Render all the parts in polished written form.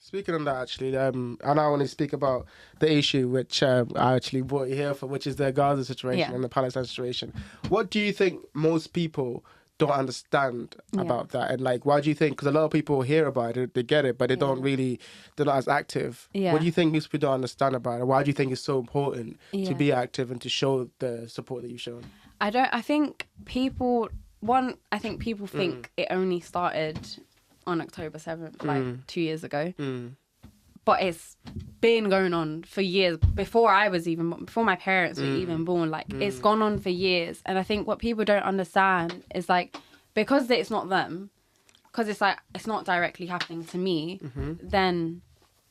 Speaking on that, actually, and I want to speak about the issue which I actually brought you here for, which is the Gaza situation and the Palestine situation. What do you think most people don't understand about that? And like, why do you think, because a lot of people hear about it, they get it, but they don't really, they're not as active. What do you think most people don't understand about it? Why do you think it's so important to be active and to show the support that you've shown? I think people think it only started on October 7th, like 2 years ago. But it's been going on for years before my parents were even born. Like, it's gone on for years. And I think what people don't understand is, like, because it's not them, because it's like, it's not directly happening to me, then,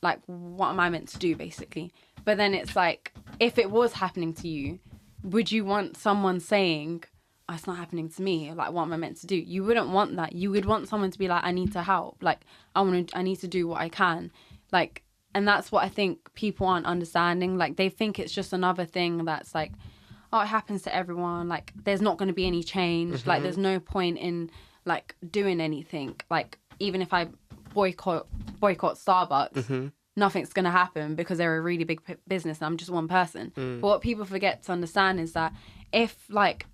like, what am I meant to do, basically? But then it's like, if it was happening to you, would you want someone saying, oh, it's not happening to me, like, what am I meant to do? You wouldn't want that. You would want someone to be like, I need to help. Like, I need to do what I can. Like, and that's what I think people aren't understanding. Like, they think it's just another thing that's like, oh, it happens to everyone. Like, there's not going to be any change. Like, there's no point in, like, doing anything. Like, even if I boycott Starbucks, nothing's going to happen because they're a really big business and I'm just one person. But what people forget to understand is that if, like,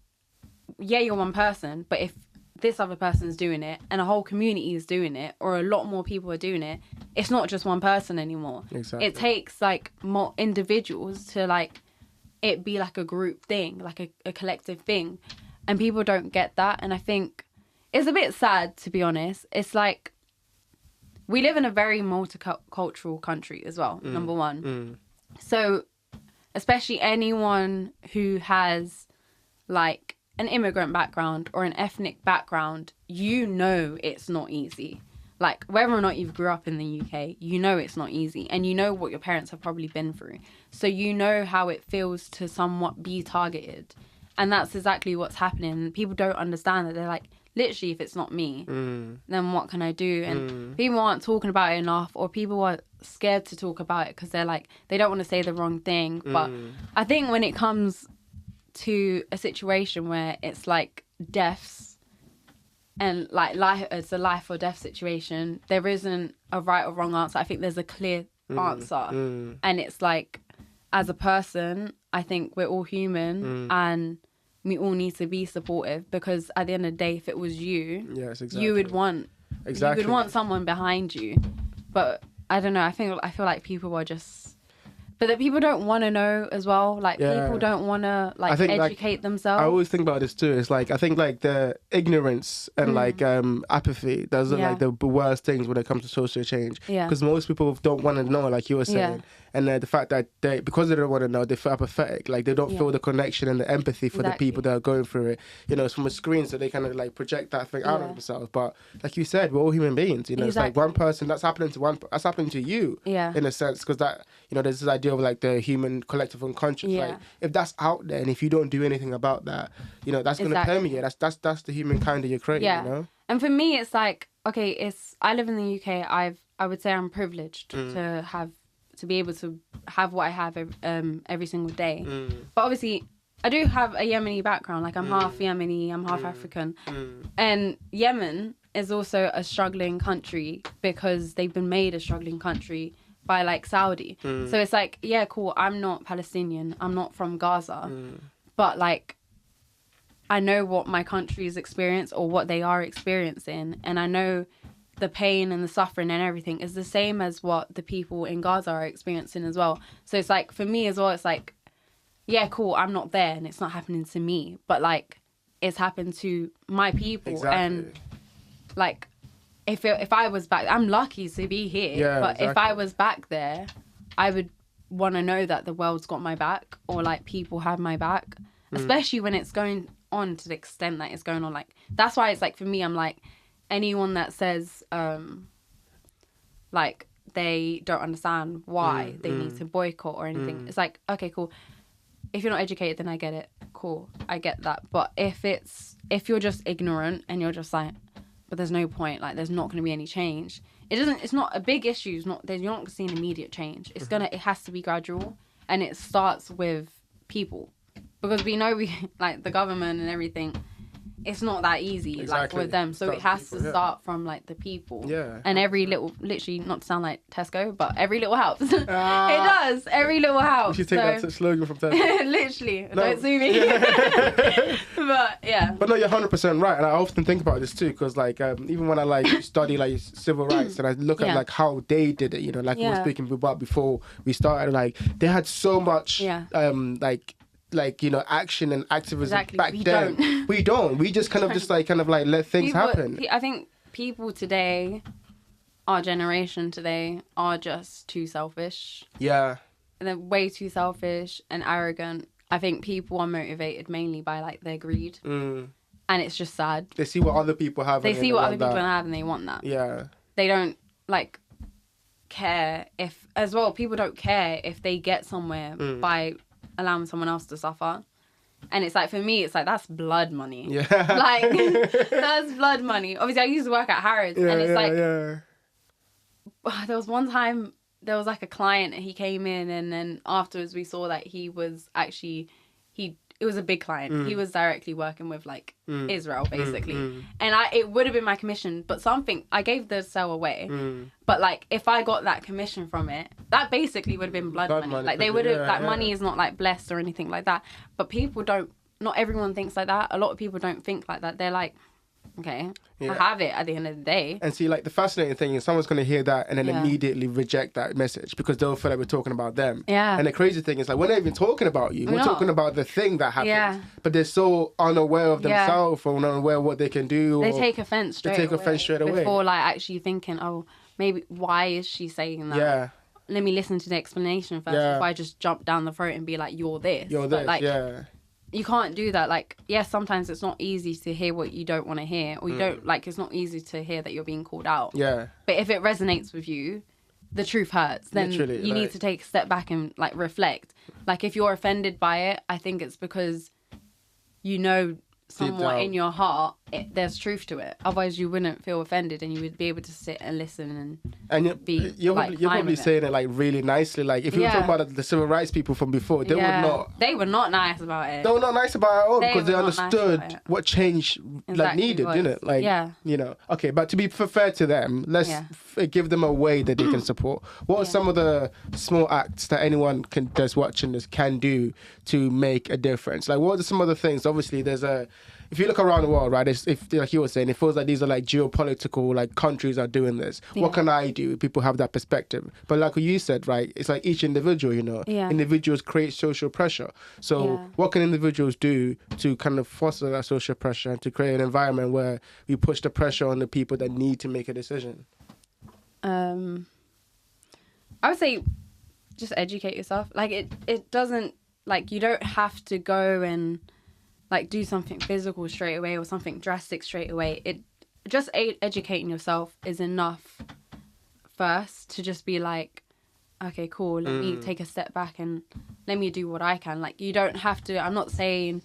yeah, you're one person, but if this other person's doing it and a whole community is doing it, or a lot more people are doing it, it's not just one person anymore. Exactly. It takes, like, more individuals to, like, it be like a group thing, like a collective thing. And people don't get that. And I think it's a bit sad, to be honest. It's like, we live in a very multicultural country as well, number one. So especially anyone who has, like, an immigrant background or an ethnic background, you know it's not easy. Like, whether or not you've grew up in the UK, you know it's not easy. And you know what your parents have probably been through. So you know how it feels to somewhat be targeted. And that's exactly what's happening. People don't understand that. They're like, literally, if it's not me, then what can I do? And people aren't talking about it enough, or people are scared to talk about it because they're like, they don't want to say the wrong thing. But I think when it comes to a situation where it's like deaths and like it's a life or death situation, there isn't a right or wrong answer. I think there's a clear answer. And it's like, as a person, I think we're all human and we all need to be supportive, because at the end of the day, if it was you, you would want someone behind you. But I don't know, I feel like people are just, but that people don't want to know as well. Like, people don't want to, like, educate themselves. I always think about this too. It's like, I think, like, the ignorance and like apathy, those are like the worst things when it comes to social change. Because most people don't want to know, like you were saying. And the fact that because they don't want to know, they feel apathetic. Like, they don't feel the connection and the empathy for the people that are going through it. You know, it's from a screen, so they kind of like project that thing out of themselves. But like you said, we're all human beings. You know, it's like one person, that's happening to you. In a sense, because that, you know, there's this idea of like the human collective unconscious. Like, if that's out there and if you don't do anything about that, you know, that's going to permeate. That's the humankind that you're creating. You know. And for me, it's like, okay, I live in the UK. I would say I'm privileged to be able to have what I have every single day. But obviously, I do have a Yemeni background. Like, I'm half Yemeni, I'm half African. And Yemen is also a struggling country because they've been made a struggling country by, like, Saudi. So it's like, yeah, cool, I'm not Palestinian, I'm not from Gaza. But, like, I know what my country's experience or what they are experiencing. And I know the pain and the suffering and everything is the same as what the people in Gaza are experiencing as well. So it's like, for me as well, it's like, yeah, cool, I'm not there and it's not happening to me, but, like, it's happened to my people. And, like, if I was back, I'm lucky to be here, but if I was back there, I would want to know that the world's got my back, or, like, people have my back, especially when it's going on to the extent that it's going on. Like, that's why it's like, for me, I'm like, anyone that says like, they don't understand why they need to boycott or anything, it's like, okay, cool, if you're not educated, then I get it, cool, I get that. But if you're just ignorant and you're just like, but there's no point, like, there's not going to be any change, it's not a big issue, you're not going to see an immediate change. It has to be gradual, and it starts with people, because we know like, the government and everything, it's not that easy like with them. So it has to start from like the people. Yeah. And every little, literally, not to sound like Tesco, but every little helps. It does. Every little helps. You should take that slogan from Tesco. Literally. No. Don't sue me. Yeah. But yeah. But no, you're 100% right. And I often think about this too, because like even when I like study like civil rights and I look at like how they did it, you know, like we were speaking about before we started, like they had so much like you know, action and activism back then. We don't. We just kind of let things happen. I think people today, our generation today, are just too selfish. Yeah. And they're way too selfish and arrogant. I think people are motivated mainly by like their greed. And it's just sad. They see what other people have. They see what other people have and they want that. Yeah. They don't like care if, as well, people don't care if they get somewhere by allowing someone else to suffer. And it's like, for me, it's like, that's blood money. Yeah. Like, that's blood money. Obviously, I used to work at Harrods, and it's there was one time, there was like a client, and he came in, and then afterwards we saw that he was actually, it was a big client. He was directly working with like Israel, basically. And it would have been my commission, but I gave the sale away. But like, if I got that commission from it, that basically would have been blood money. Like they would have, that money is not like blessed or anything like that. But people don't, not everyone thinks like that. A lot of people don't think like that. They're like, okay, I have it at the end of the day. And see, like, the fascinating thing is someone's going to hear that and then immediately reject that message because they'll feel like we're talking about them. Yeah. And the crazy thing is, like, we're not even talking about you. We're talking about the thing that happens. Yeah. But they're so unaware of themselves or unaware of what they can do. They take offense straight away. Before, like, actually thinking, oh, maybe, why is she saying that? Yeah. Let me listen to the explanation first before I just jump down the throat and be like, you're this. You're this, like, you can't do that. Like, yes, sometimes it's not easy to hear what you don't want to hear, or you don't, like, it's not easy to hear that you're being called out. Yeah. But if it resonates with you, the truth hurts. Then you need to take a step back and, like, reflect. Like, if you're offended by it, I think it's because you know somewhat in your heart there's truth to it. Otherwise, you wouldn't feel offended and you would be able to sit and listen and you're probably saying it like really nicely. Like if you were talking about the civil rights people from before, they were not nice about it. They were not nice about it at all because they understood what change like needed, didn't it? Like you know. Okay, but to be fair to them, let's give them a way that they can support. What are some of the small acts that anyone that's watching this can do to make a difference? Like what are some of the things? Obviously, if you look around the world, right, if like you were saying, it feels like these are like geopolitical, like countries are doing this. What can I do? People have that perspective. But like what you said, right, it's like each individual, you know, individuals create social pressure. So what can individuals do to kind of foster that social pressure and to create an environment where we push the pressure on the people that need to make a decision? I would say just educate yourself. Like it doesn't, like you don't have to go and like do something physical straight away or something drastic straight away. Just educating yourself is enough first to just be like, okay, cool, let me take a step back and let me do what I can. Like you don't have to, I'm not saying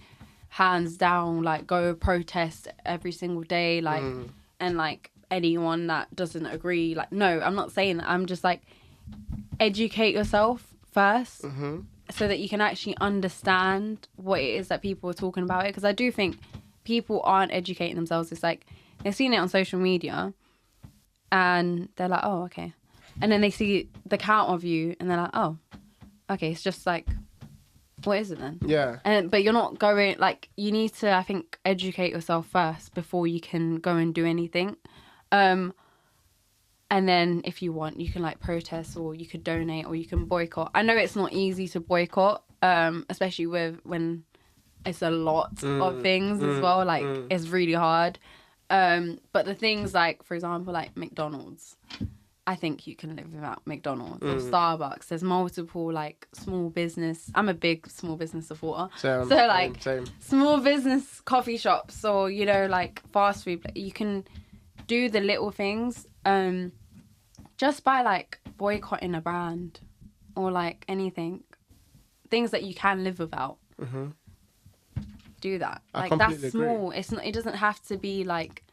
hands down, like go protest every single day, like and like anyone that doesn't agree, like no, I'm not saying that. I'm just like, educate yourself first. So that you can actually understand what it is that people are talking about it. Because I do think people aren't educating themselves. It's like they've seen it on social media and they're like, oh, okay. And then they see the count of you and they're like, oh, okay. It's just like, what is it then? Yeah. But you're not going, like, you need to, I think, educate yourself first before you can go and do anything. And then if you want, you can like protest or you could donate or you can boycott. I know it's not easy to boycott, especially when it's a lot of things as well. Like it's really hard. But the things like, for example, like McDonald's, I think you can live without McDonald's or Starbucks. There's multiple like small business. I'm a big small business supporter. Same. Small business coffee shops or, you know, like fast food. You can do the little things. Just by like boycotting a brand or like anything, things that you can live without. Do that. Like that's small. It's not. It doesn't have to be like.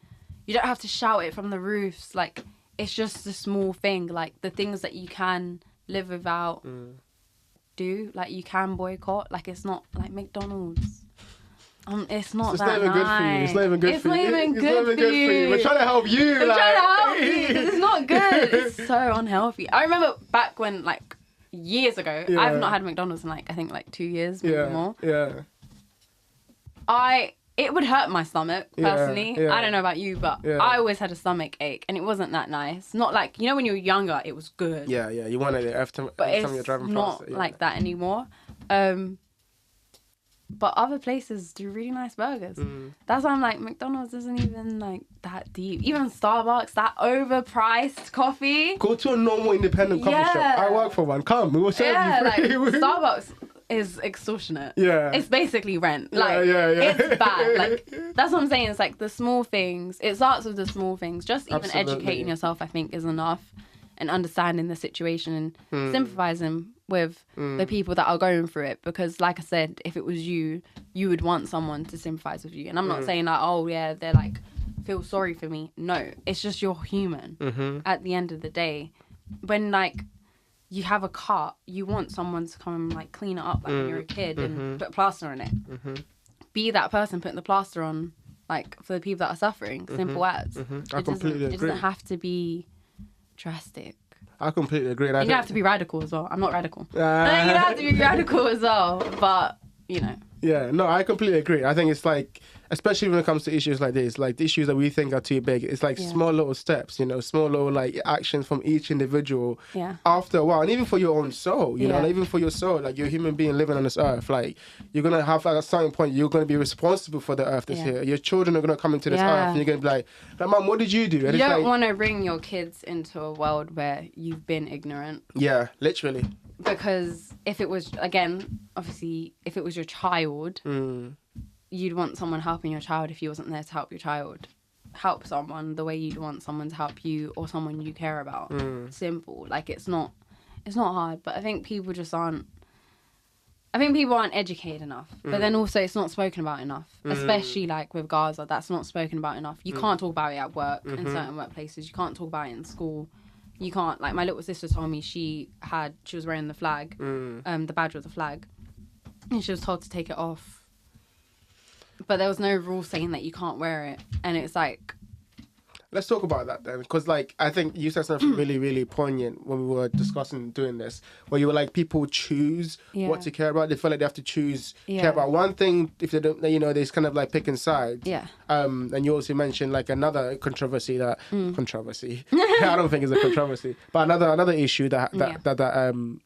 You don't have to shout it from the roofs. Like it's just a small thing. Like the things that you can live without. Do like you can boycott. Like it's not like McDonald's. It's not it's that not even nice. good for you. It's not even good It's for not you. even It's good not even for good for you. you. We're trying to help you. We're trying to help you 'cause it's not good. It's so unhealthy. I remember back when, like, years ago, I've not had McDonald's in, like, I think, like 2 years, maybe more. Yeah. It would hurt my stomach, personally. Yeah. I don't know about you, but I always had a stomach ache, and it wasn't that nice. Not like, you know, when you were younger, it was good. Yeah. You wanted it every time you're driving past. But it's not like that anymore. But other places do really nice burgers. That's why I'm like, McDonald's isn't even like that deep. Even Starbucks, that overpriced coffee. Go to a normal independent coffee shop. I work for one. Come, we will serve you free. Like, Starbucks is extortionate. Yeah. It's basically rent. Like, it's bad. Like, that's what I'm saying. It's like the small things. It starts with the small things. Just even educating yourself, I think, is enough. And understanding the situation and sympathizing with the people that are going through it. Because, like I said, if it was you, you would want someone to sympathize with you. And I'm not saying like, oh, yeah, they're like, feel sorry for me. No, it's just you're human at the end of the day. When, like, you have a cut, you want someone to come and, like, clean it up like when you're a kid and put a plaster on it. Be that person putting the plaster on, like, for the people that are suffering. Simple as. I completely agree. It doesn't have to be drastic. I completely agree. You don't have to be radical as well. I'm not radical. You don't have to be radical as well, but, you know. Yeah, no, I completely agree. I think it's like, especially when it comes to issues like this, like the issues that we think are too big, it's like small little steps, you know, small little like actions from each individual after a while. And even for your own soul, you know, like, even for your soul, like you're a human being living on this earth, like you're going to have like at a certain point, you're going to be responsible for the earth that's here. Your children are going to come into this earth and you're going to be like, Mom, what did you do? And you don't want to bring your kids into a world where you've been ignorant. Yeah, literally. Because if it was, again, obviously, if it was your child, you'd want someone helping your child if you wasn't there to help your child. Help someone the way you'd want someone to help you or someone you care about. Simple. Like, it's not hard, but I think people just aren't educated enough. But then also it's not spoken about enough. Especially like with Gaza, that's not spoken about enough. You can't talk about it at work in certain workplaces. You can't talk about it in school. You can't, like, my little sister told me she was wearing the flag, the badge with the flag, and she was told to take it off. But there was no rule saying that you can't wear it. And it's like, let's talk about that then, because like I think you said something really, really poignant when we were discussing doing this, where you were like, people choose what to care about. They feel like they have to choose care about one thing. If they don't, you know, they kind of like picking sides. Yeah. And you also mentioned like another controversy I don't think it's a controversy, but another issue that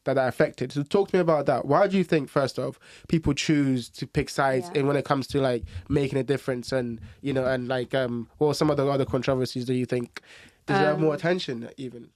affected. So talk to me about that. Why do you think, first off, people choose to pick sides in when it comes to like making a difference, and you know, and like what are some of the other controversies that you think deserve more attention even?